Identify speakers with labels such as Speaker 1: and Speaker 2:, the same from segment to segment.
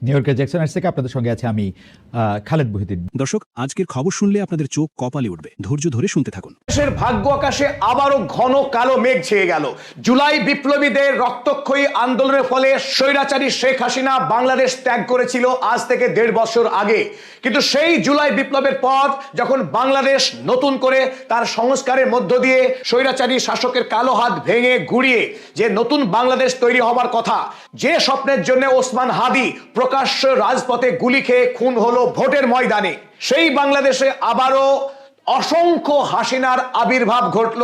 Speaker 1: New ইয়র্কের Jackson Heights থেকে আপনাদের সঙ্গে আছে আমি খালেদ মহিউদ্দিন।
Speaker 2: দর্শক, আজকের খবর শুনলে আপনাদের চোখ কপালে উঠবে। ধৈর্য ধরে শুনতে থাকুন।
Speaker 3: দেশের ভাগ্য আকাশে আবারও ঘন কালো মেঘ ছেয়ে গেল। জুলাই বিপ্লবীদের রক্তক্ষয়ী আন্দোলনের ফলে স্বৈরাচারী শেখ হাসিনা বাংলাদেশ ত্যাগ করেছিল আজ থেকে 1.5 বছর আগে। কিন্তু সেই জুলাই বিপ্লবের পর যখন বাংলাদেশ নতুন করে তার সংস্কারের মধ্য দিয়ে স্বৈরাচারী শাসকের কালো হাত ভেঙে গুড়িয়ে যে নতুন বাংলাদেশ তৈরি হবার কথা, যে স্বপ্নের জন্য ওসমান হাদি প্রকাশ্য রাজপথে গুলি খেয়ে খুন হলো ভোটের ময়দানে, সেই বাংলাদেশে আবারও অসংখ্য হাসিনার আবির্ভাব ঘটল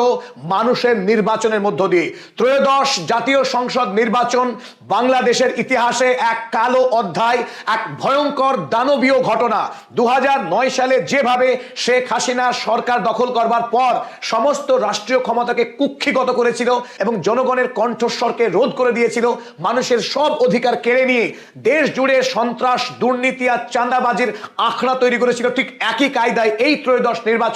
Speaker 3: মানুষের নির্বাচনের মধ্য দিয়ে। ত্রয়োদশ জাতীয় সংসদ নির্বাচন বাংলাদেশের ইতিহাসে এক কালো অধ্যায়, এক ভয়ঙ্কর দানবীয় ঘটনা। 2009 সালে যেভাবে শেখ হাসিনা সরকার দখল করবার পর সমস্ত রাষ্ট্রীয় ক্ষমতাকে কুক্ষিগত করেছিল এবং জনগণের কণ্ঠস্বরকে রোধ করে দিয়েছিল, মানুষের সব অধিকার কেড়ে নিয়ে দেশ জুড়ে সন্ত্রাস, দুর্নীতি আর চাঁদাবাজির আখড়া তৈরি করেছিল, ঠিক একই কায়দায় এই ত্রয়োদশ নির্বাচন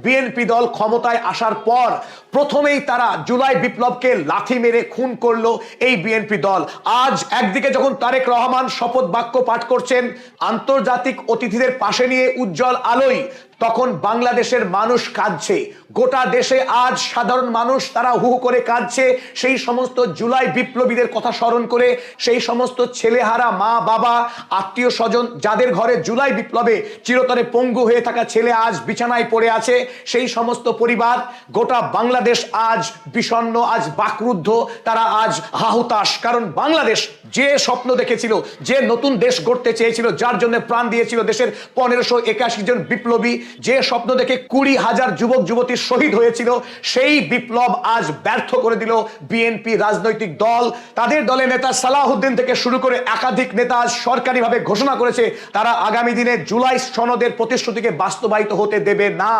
Speaker 3: বিএনপি দল ক্ষমতায় আসার পর প্রথমেই তারা জুলাই বিপ্লবকে লাথি মেরে খুন করলো এই বিএনপি দল। আজ একদিকে যখন তারেক রহমান শপথ বাক্য পাঠ করছেন আন্তর্জাতিক অতিথিদের পাশে নিয়ে উজ্জ্বল আলোয়, তখন বাংলাদেশের মানুষ কাঁদছে। গোটা দেশে আজ সাধারণ মানুষ তারা হু হু করে কাঁদছে সেই সমস্ত জুলাই বিপ্লবীদের কথা স্মরণ করে, সেই সমস্ত ছেলেহারা মা বাবা আত্মীয় স্বজন যাদের ঘরে জুলাই বিপ্লবে চিরতরে পঙ্গু হয়ে থাকা ছেলে আজ বিছানায় পড়ে আছে, সেই সমস্ত পরিবার, গোটা বাংলাদেশ আজ বিষণ্ণ, আজ বাকরুদ্ধ, তারা আজ হাহুতাশ। কারণ বাংলাদেশ যে স্বপ্ন দেখেছিল, যে নতুন দেশ গড়তে চেয়েছিল, যার জন্য প্রাণ দিয়েছিল দেশের 1581 জন বিপ্লবী, যে স্বপ্ন দেখে 20,000 যুবক যুবতী শহীদ হয়েছিল, সেই বিপ্লব আজ ব্যর্থ করে দিল বিএনপি রাজনৈতিক দল। তাদের দলের নেতা সালাউদ্দিন থেকে শুরু করে একাধিক নেতা আজ সরকারিভাবে ঘোষণা করেছে তারা আগামী দিনে জুলাই সনদের প্রতিশ্রুতিকে বাস্তবায়িত হতে দেবে না।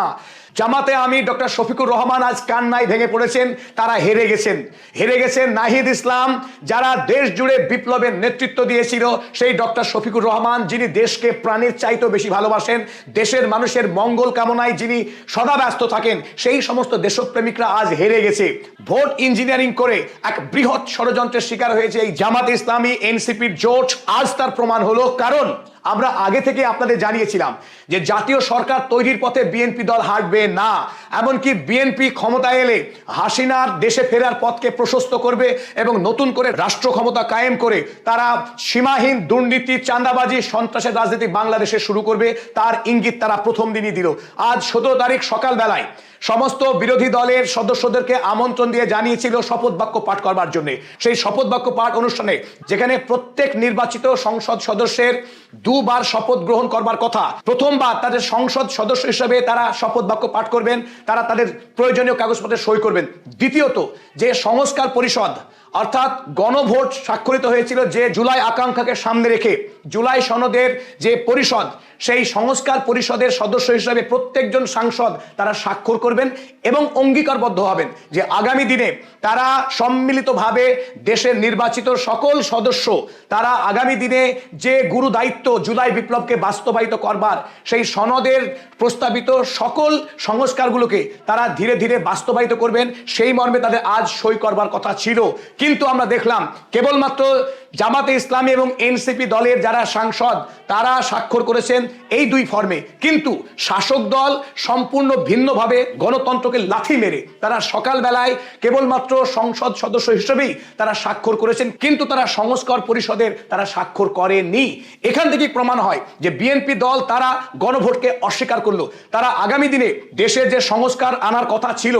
Speaker 3: জামাতে আমির ডক্টর শফিকুর রহমান আজ কান্নায় ভেঙে পড়েছেন, তারা হেরে গেছেন নাহিদ ইসলাম, যারা দেশ জুড়ে বিপ্লবের নেতৃত্ব দিয়েছিল, সেই ডক্টর শফিকুর রহমান যিনি দেশকে প্রাণের চাইতেও বেশি ভালোবাসেন, দেশের মানুষের মঙ্গল কামনায় যিনি সদা ব্যস্ত থাকেন, সেই সমস্ত দেশপ্রেমিকরা আজ হেরে গেছে। ভোট ইঞ্জিনিয়ারিং করে এক বৃহৎ ষড়যন্ত্রের শিকার হয়েছে এই জামাত ইসলামী এনসিপির জোট। আজ তার প্রমাণ হলো, কারণ আমরা আগে থেকে আপনাদের জানিয়েছিলাম যে জাতীয় সরকার তৈরির পথে বিএনপি দল হাঁটবে না। এমনকি বিএনপি ক্ষমতায় এলে হাসিনার দেশে ফেরার পথকে প্রশস্ত করবে এবং নতুন করে রাষ্ট্র ক্ষমতা কায়েম করে তারা সীমাহীন দুর্নীতি, চাঁদাবাজি, সন্ত্রাসের রাজনীতি বাংলাদেশে শুরু করবে, তার ইঙ্গিত তারা প্রথম দিনই দিল। আজ 17 তারিখ সকালবেলায় সমস্ত বিরোধী দলের সদস্যদেরকে আমন্ত্রণ দিয়ে জানিয়েছিল শপথ বাক্য পাঠ করবার জন্য। সেই শপথ বাক্য পাঠ অনুষ্ঠানে যেখানে প্রত্যেক নির্বাচিত সংসদ সদস্যের 2 বার শপথ গ্রহণ করবার কথা, প্রথমবার তাদের সংসদ সদস্য হিসেবে তারা শপথ বাক্য পাঠ করবেন, তারা তাদের প্রয়োজনীয় কাগজপত্রে সই করবেন। দ্বিতীয়ত, যে সংস্কার পরিষদ অর্থাৎ গণভোট স্বাক্ষরিত হয়েছিল, যে জুলাই আকাঙ্ক্ষাকে সামনে রেখে জুলাই সনদের যে পরিষদ, সেই সংস্কার পরিষদের সদস্য হিসেবে প্রত্যেকজন সাংসদ তারা স্বাক্ষর করবেন এবং অঙ্গীকারবদ্ধ হবেন যে আগামী দিনে তারা সম্মিলিতভাবে দেশের নির্বাচিত সকল সদস্য তারা আগামী দিনে যে গুরু দায়িত্ব জুলাই বিপ্লবকে বাস্তবায়িত করবার, সেই সনদের প্রস্তাবিত সকল সংস্কারগুলোকে তারা ধীরে ধীরে বাস্তবায়িত করবেন, সেই মর্মে তাদের আজ সই করবার কথা ছিল। কিন্তু আমরা দেখলাম কেবলমাত্র জামাতে ইসলামী এবং এনসিপি দলের যারা সাংসদ তারা স্বাক্ষর করেছেন এই 2 ফর্মে, কিন্তু শাসক দল সম্পূর্ণ ভিন্নভাবে গণতন্ত্রকে লাথি মেরে তারা সকালবেলায় কেবলমাত্র সংসদ সদস্য হিসেবেই তারা স্বাক্ষর করেছেন, কিন্তু তারা সংস্কার পরিষদের তারা স্বাক্ষর করেনি। এখান থেকেই প্রমাণ হয় যে বিএনপি দল তারা গণভোটকে অস্বীকার করলো। তারা আগামী দিনে দেশের যে সংস্কার আনার কথা ছিল,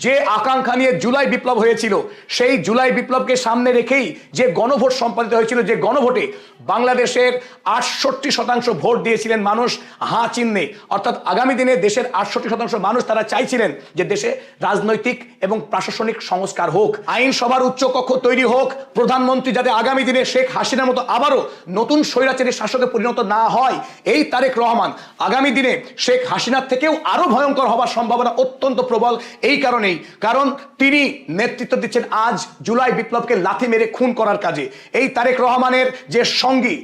Speaker 3: যে আকাঙ্ক্ষা নিয়ে জুলাই বিপ্লব হয়েছিল, সেই জুলাই বিপ্লবকে সামনে রেখেই যে গণভোট সম্পাদিত হয়েছিল, যে গণভোটে বাংলাদেশের 68% ভোট দিয়েছিলেন মানুষ হাঁ চিহ্নে, অর্থাৎ আগামী দিনে দেশের 68% মানুষ তারা চাইছিলেন যে দেশে রাজনৈতিক এবং প্রশাসনিক সংস্কার হোক, আইনসভার উচ্চকক্ষ তৈরি হোক, প্রধানমন্ত্রী যাতে আগামী দিনে শেখ হাসিনার মতো আবারও নতুন স্বৈরাচারী শাসকে পরিণত না হয়, এই তারেক রহমান আগামী দিনে শেখ হাসিনার থেকেও আরো ভয়ঙ্কর হওয়ার সম্ভাবনা অত্যন্ত প্রবল। এই কারণেই, কারণ তিনি নেতৃত্ব দিচ্ছেন আজ জুলাই বিপ্লবকে লাথি মেরে খুন করার কাজে। এই তারেক রহমানের যে সঙ্গী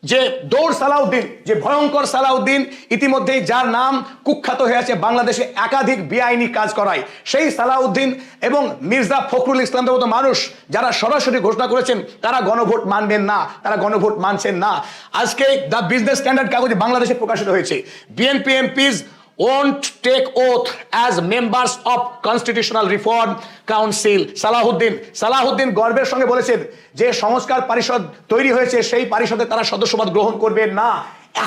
Speaker 3: যে দৌড় সালাউদ্দিন, যে ভয়ঙ্কর সালাউদ্দিন, ইতিমধ্যেই যার নাম কুখ্যাত হয়ে আছে বাংলাদেশে একাধিক বেআইনি কাজ করায়, সেই সালাউদ্দিন এবং মির্জা ফখরুল ইসলামের মতো মানুষ যারা সরাসরি ঘোষণা করেছেন তারা গণভোট মানবেন না, তারা গণভোট মানছেন না। আজকে দ্য বিজনেস স্ট্যান্ডার্ড কাগজে বাংলাদেশে প্রকাশিত হয়েছে, BNP MPs won't take oath as members of Constitutional Reform Council. Salahuddin গর্বের সঙ্গে বলেছেন যে সংস্কার পরিষদ তৈরি হয়েছে, সেই পরিষদে তারা সদস্যপদ গ্রহণ করবে না।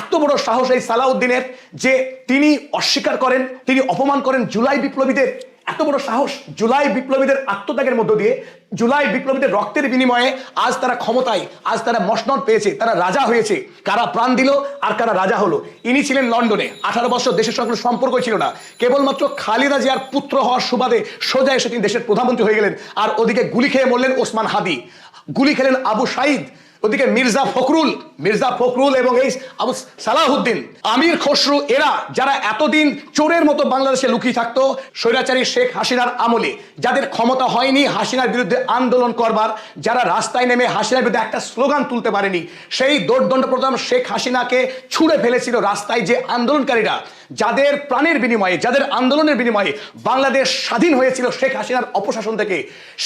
Speaker 3: এত বড় সাহস এই সালাউদ্দিনের যে তিনি অস্বীকার করেন, তিনি অপমান করেন জুলাই বিপ্লবীদের। এত বড় সাহস! জুলাই বিপ্লবীদের আত্মত্যাগের মধ্য দিয়ে, জুলাই বিপ্লবীদের রক্তের বিনিময়ে আজ তারা ক্ষমতায়, আজ তারা মসনদ পেয়েছে, তারা রাজা হয়েছে। কারা প্রাণ দিল আর কারা রাজা হলো? ইনি ছিলেন লন্ডনে, 18 বছর দেশের সঙ্গে সম্পর্ক ছিল না, কেবলমাত্র খালেদা জিয়ার পুত্র হওয়ার সুবাদে সোজা এসে তিনি দেশের প্রধানমন্ত্রী হয়ে গেলেন। আর ওদিকে গুলি খেয়ে মরলেন ওসমান হাদি, গুলি খেলেন আবু সাইদ, ওদিকে মির্জা ফখরুল এবং এই আবু সালাহুদ্দিন, আমির খসরু, এরা যারা এতদিন চোরের মতো বাংলাদেশে লুকিয়ে থাকতো স্বৈরাচারী শেখ হাসিনার আমলে, যাদের ক্ষমতা হয়নি হাসিনার বিরুদ্ধে আন্দোলন করবার, যারা রাস্তায় নেমে হাসিনার বিরুদ্ধে একটা স্লোগান তুলতে পারেনি, সেই দোর্দণ্ড প্রধান শেখ হাসিনাকে ছুঁড়ে ফেলেছিল রাস্তায় যে আন্দোলনকারীরা, যাদের প্রাণের বিনিময়ে, যাদের আন্দোলনের বিনিময়ে বাংলাদেশ স্বাধীন হয়েছিল শেখ হাসিনার অপশাসন থেকে,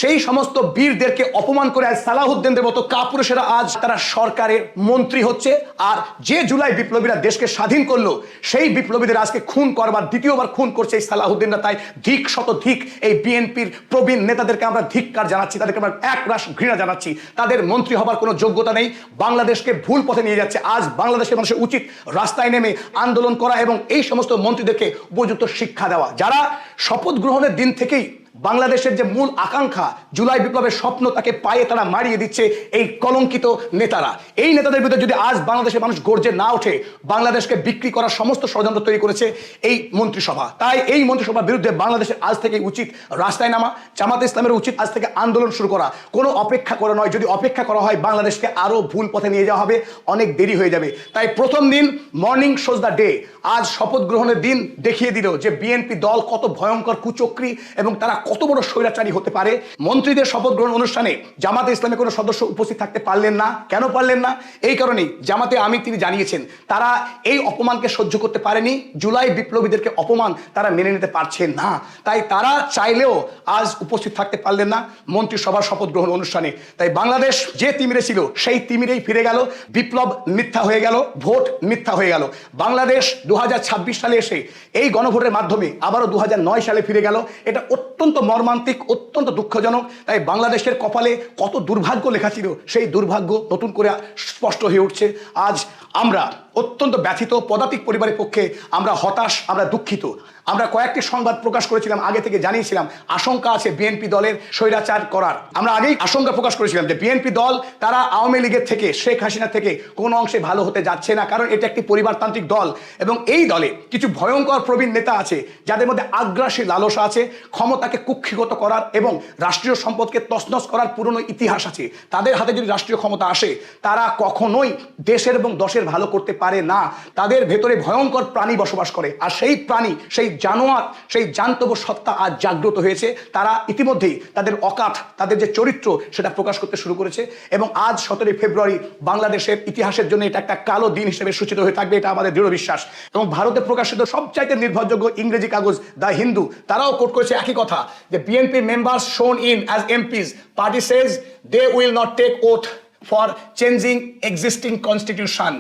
Speaker 3: সেই সমস্ত বীরদেরকে অপমান করে আজ সালাহুদ্দিনদের মতো কাপুরুষেরা আজ তারা সরকারের মন্ত্রী হচ্ছে। আর যে জুলাই বিপ্লবীরা দেশকে স্বাধীন করলো, সেই বিপ্লবীদের আজকে খুন করবার, দ্বিতীয়বার খুন করছে এই সালাহুদ্দিনরা। তাই ধিক শত ধিক এই বিএনপির প্রবীণ নেতাদেরকে আমরা ধিক্কার জানাচ্ছি, তাদেরকে আমরা একরাশ ঘৃণা জানাচ্ছি। তাদের মন্ত্রী হবার কোনো যোগ্যতা নেই, বাংলাদেশকে ভুল পথে নিয়ে যাচ্ছে। আজ বাংলাদেশের মানুষের উচিত রাস্তায় নেমে আন্দোলন করা এবং এই সমস্ত মন্ত্রীদেরকে উপযুক্ত শিক্ষা দেওয়া, যারা শপথ গ্রহণের দিন থেকেই বাংলাদেশের যে মূল আকাঙ্ক্ষা, জুলাই বিপ্লবের স্বপ্ন, তাকে পায়ে তারা মারিয়ে দিচ্ছে এই কলঙ্কিত নেতারা। এই নেতাদের বিরুদ্ধে যদি আজ বাংলাদেশের মানুষ গর্জে না ওঠে, বাংলাদেশকে বিক্রি করার সমস্ত ষড়যন্ত্র তৈরি করেছে এই মন্ত্রিসভা। তাই এই মন্ত্রিসভার বিরুদ্ধে বাংলাদেশের আজ থেকে উচিত রাস্তায় নামা, জামাতে ইসলামের উচিত আজ থেকে আন্দোলন শুরু করা, কোনো অপেক্ষা করা নয়। যদি অপেক্ষা করা হয় বাংলাদেশকে আরো ভুল পথে নিয়ে যাওয়া হবে, অনেক দেরি হয়ে যাবে। তাই প্রথম দিন মর্নিং শোজ দ্য ডে, আজ শপথ গ্রহণের দিন দেখিয়ে দিল যে বিএনপি দল কত ভয়ঙ্কর কুচক্রী এবং তারা কত বড় স্বৈরাচারী হতে পারে। মন্ত্রীদের শপথ গ্রহণ অনুষ্ঠানে জামাতে ইসলামের কোনো সদস্য উপস্থিত থাকতে পারলেন না। কেন পারলেন না? এই কারণেই জামাতে আমির তিনি জানিয়েছেন তারা এই অপমানকে সহ্য করতে পারেনি, জুলাই বিপ্লবীদেরকে অপমান তারা মেনে নিতে পারছেন না। তাই তারা চাইলেও আজ উপস্থিত থাকতে পারলেন না মন্ত্রিসভার শপথ গ্রহণ অনুষ্ঠানে। তাই বাংলাদেশ যে তিমিরে ছিল সেই তিমিরেই ফিরে গেল, বিপ্লব মিথ্যা হয়ে গেল, ভোট মিথ্যা হয়ে গেল। বাংলাদেশ 2026 সালে এসে এই গণভোটের মাধ্যমে আবারও 2009 সালে ফিরে গেল। এটা অত্যন্ত মর্মান্তিক, অত্যন্ত দুঃখজনক। তাই বাংলাদেশের কপালে কত দুর্ভাগ্য লেখা ছিল, সেই দুর্ভাগ্য নতুন করে স্পষ্ট হয়ে উঠছে। আজ আমরা অত্যন্ত ব্যথিত, পদাতিক পরিবারের পক্ষে আমরা হতাশ, আমরা দুঃখিত। আমরা কয়েকটি সংবাদ প্রকাশ করেছিলাম, আগে থেকে জানিয়েছিলাম আশঙ্কা আছে বিএনপি দলের স্বৈরাচার করার। আমরা আগেই আশঙ্কা প্রকাশ করেছিলাম যে বিএনপি দল তারা আওয়ামী লীগের থেকে, শেখ হাসিনা থেকে কোনো অংশে ভালো হতে যাচ্ছে না, কারণ এটা একটি পরিবারতান্ত্রিক দল এবং এই দলে কিছু ভয়ঙ্কর প্রবীণ নেতা আছে যাদের মধ্যে আগ্রাসী লালসা আছে, ক্ষমতাকে কুক্ষিগত করার এবং রাষ্ট্রীয় সম্পদকে তছনছ করার পুরনো ইতিহাস আছে। তাদের হাতে যদি রাষ্ট্রীয় ক্ষমতা আসে, তারা কখনোই দেশের এবং দশের ভালো করতে পারে না। তাদের ভেতরে ভয়ঙ্কর প্রাণী বসবাস করে, আর সেই প্রাণী, সেই জানোয়ার, সেই জান্তব সত্তা আজ জাগ্রত হয়েছে। তারা ইতিমধ্যেই তাদের অকাট, তাদের যে চরিত্র সেটা প্রকাশ করতে শুরু করেছে এবং আজ 17 ফেব্রুয়ারি বাংলাদেশের ইতিহাসের জন্য এটা একটা কালো দিন হিসেবে সূচিত হয়ে থাকবে, এটা আমাদের দৃঢ় বিশ্বাস। এবং ভারতে প্রকাশিত সবচাইতে নির্ভরযোগ্য ইংরেজি কাগজ দ্য হিন্দু, তারাও কোট করেছে একই কথা যে BNP members sworn in as MPs, party says they will not take oath for changing existing constitution.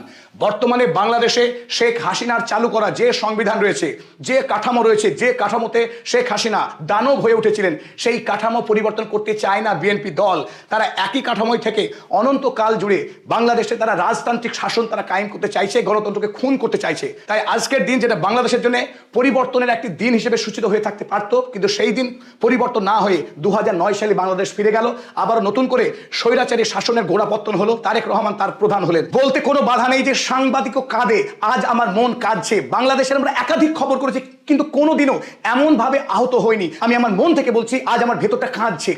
Speaker 3: বর্তমানে বাংলাদেশে শেখ হাসিনার চালু করা যে সংবিধান রয়েছে, যে কাঠামো রয়েছে, যে কাঠামোতে শেখ হাসিনা দানব হয়ে উঠেছিলেন, সেই কাঠামো পরিবর্তন করতে চায় না বিএনপি দল। তারা একই কাঠামোয় থেকে অনন্তকাল জুড়ে বাংলাদেশে তারা রাজতান্ত্রিক শাসন তারা কায়েম করতে চাইছে, গণতন্ত্রকে খুন করতে চাইছে। তাই আজকের দিন যেটা বাংলাদেশের জন্য পরিবর্তনের একটি দিন হিসেবে সূচিত হয়ে থাকতে পারত, কিন্তু সেই দিন পরিবর্তন না হয়ে 2009 সালে বাংলাদেশ ফিরে গেল। আবার নতুন করে স্বৈরাচারী শাসনের গোড়াপত্তন হলো, তারেক রহমান তার প্রধান হলেন। বলতে কোনো বাধা নেই যে সাংবাদিকও কাঁদে, আজ আমার মন কাঁদছে। বাংলাদেশের আমরা একাধিক খবর করেছি, কিন্তু কোনোদিনও এমনভাবে আহত হয়নি। আমি আমার মন থেকে বলছি, আজ আমার ভেতরটা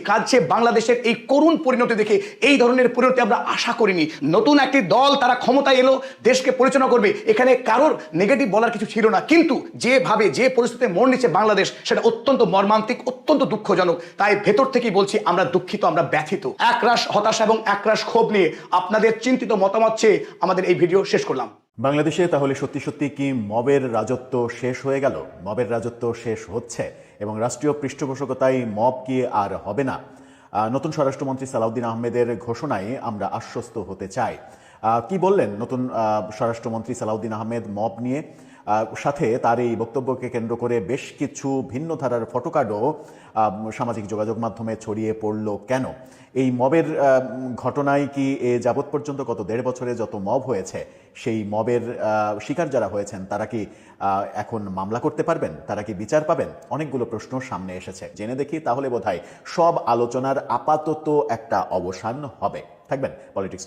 Speaker 3: কাঁদছে বাংলাদেশের এই করুণ পরিণতি দেখে। এই ধরনের পরিণতি আমরা আশা করিনি। নতুন একটি দল তারা ক্ষমতায় এলো, দেশকে পরিচালনা করবে, এখানে কারোর নেগেটিভ বলার কিছু ছিল না। কিন্তু যেভাবে যে পরিস্থিতিতে মোড় নিচ্ছে বাংলাদেশ, সেটা অত্যন্ত মর্মান্তিক, অত্যন্ত দুঃখজনক। তাই ভেতর থেকেই বলছি, আমরা দুঃখিত, আমরা ব্যথিত। একরাশ হতাশা এবং একরাশ ক্ষোভ নিয়ে আপনাদের চিন্তিত মতামত চেয়ে আমাদের এই ভিডিও শেষ করলাম।
Speaker 4: বাংলাদেশে তাহলে সত্যি সত্যি কি মবের রাজত্ব শেষ হয়ে গেল? মবের রাজত্ব শেষ হচ্ছে এবং রাষ্ট্রীয় পৃষ্ঠপোষকতায় মব কি আর হবে না? নতুন স্বরাষ্ট্রমন্ত্রী সালাউদ্দিন আহমেদের ঘোষণায় আমরা আশ্বস্ত হতে চাই। কি বললেন নতুন স্বরাষ্ট্রমন্ত্রী সালাউদ্দিন আহমেদ মব নিয়ে? সাথে তার এই বক্তব্যকে কেন্দ্র করে বেশ কিছু ভিন্ন ধারার ফটোকার্ডও সামাজিক যোগাযোগ মাধ্যমে ছড়িয়ে পড়ল কেন? এই মবের ঘটনায় কি এ যাবৎ পর্যন্ত গত 1.5 বছরে যত মব হয়েছে, সেই মবের শিকার যারা হয়েছেন তারা কি এখন মামলা করতে পারবেন? তারা কি বিচার পাবেন? অনেকগুলো প্রশ্ন সামনে এসেছে। জেনে দেখি, তাহলে বোধহয় সব আলোচনার আপাতত একটা অবসান হবে। থাকবেন পলিটিক্স টিভি।